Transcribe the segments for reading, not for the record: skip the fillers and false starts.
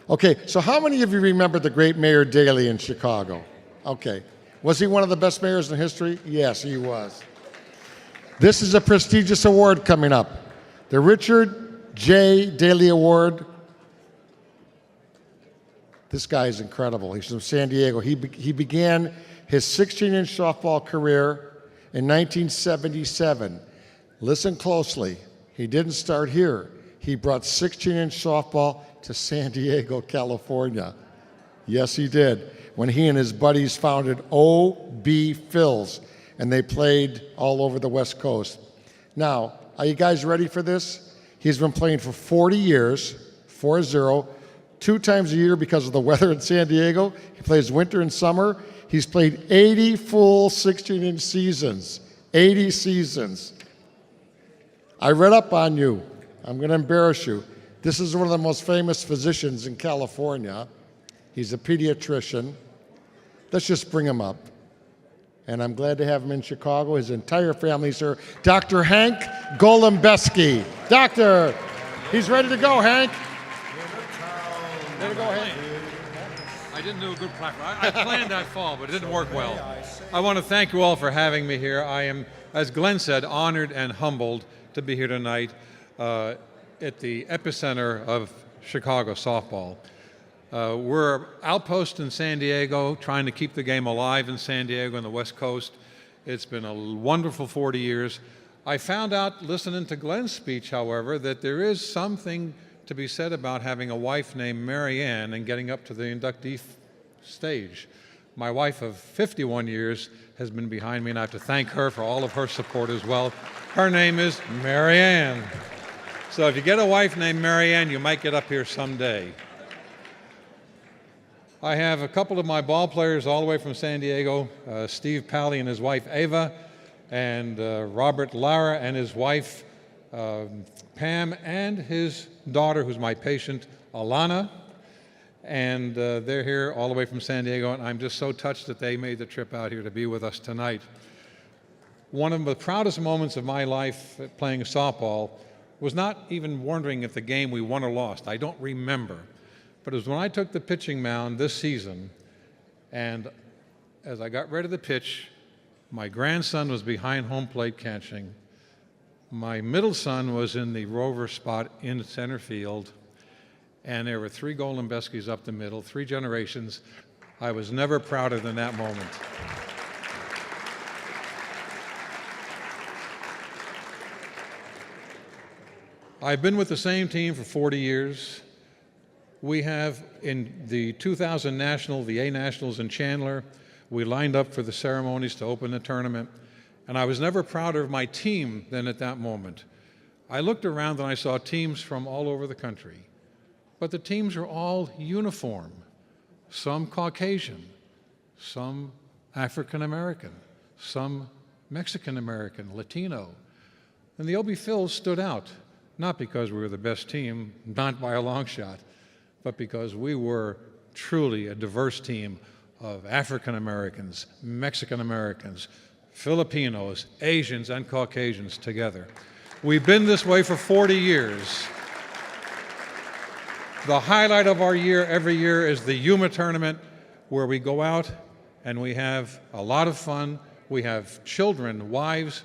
Okay, so how many of you remember the great Mayor Daley in Chicago? Okay. Was he one of the best mayors in history? Yes, he was. This is a prestigious award coming up. The Richard J. Daley Award. This guy is incredible. He's from San Diego. He began his 16-inch softball career in 1977. Listen closely. He didn't start here. He brought 16-inch softball to San Diego, California. Yes, he did. When he and his buddies founded O.B. Phils, and they played all over the West Coast. Now, are you guys ready for this? He's been playing for 40 years, 4-0, 2 times a year because of the weather in San Diego. He plays winter and summer. He's played 80 full 16-inch seasons, 80 seasons. I read up on you. I'm going to embarrass you. This is one of the most famous physicians in California. He's a pediatrician. Let's just bring him up. And I'm glad to have him in Chicago. His entire family's here. Dr. Hank Golembesky. Doctor, he's ready to go, Hank. Ready to go, Hank. I didn't do a good practice. I planned that fall, but it didn't work well. I want to thank you all for having me here. I am, as Glenn said, honored and humbled to be here tonight at the epicenter of Chicago softball. We're outpost in San Diego, trying to keep the game alive in San Diego and the West Coast. It's been a wonderful 40 years. I found out, listening to Glenn's speech, however, that there is something to be said about having a wife named Mary Ann and getting up to the inductee stage. My wife of 51 years has been behind me, and I have to thank her for all of her support as well. Her name is Mary Ann. So if you get a wife named Mary Ann, you might get up here someday. I have a couple of my ball players all the way from San Diego, Steve Pally and his wife Ava, and Robert Lara and his wife Pam, and his daughter, who's my patient, Alana. And they're here all the way from San Diego, and I'm just so touched that they made the trip out here to be with us tonight. One of the proudest moments of my life playing softball was not even wondering if the game we won or lost. I don't remember. But it was when I took the pitching mound this season, and as I got ready to pitch, my grandson was behind home plate catching. My middle son was in the rover spot in center field, and there were 3 Golembeskys up the middle, 3 generations. I was never prouder than that moment. I've been with the same team for 40 years. We have, in the 2000 National, the A Nationals in Chandler, we lined up for the ceremonies to open the tournament, and I was never prouder of my team than at that moment. I looked around and I saw teams from all over the country, but the teams are all uniform, some Caucasian, some African American, some Mexican American, Latino. And the OB Phils stood out, not because we were the best team, not by a long shot, but because we were truly a diverse team of African Americans, Mexican Americans, Filipinos, Asians, and Caucasians together. We've been this way for 40 years. The highlight of our year every year is the Yuma tournament, where we go out and we have a lot of fun. We have children, wives,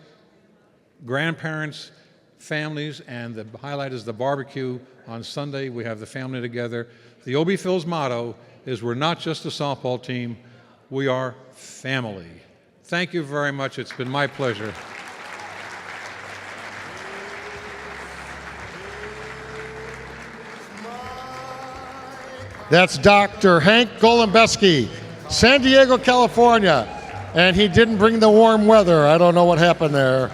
grandparents, families, and the highlight is the barbecue. On Sunday, we have the family together. The OB Phil's motto is, we're not just a softball team, we are family. Thank you very much. It's been my pleasure. That's Dr. Hank Golembesky, San Diego, California. And he didn't bring the warm weather. I don't know what happened there.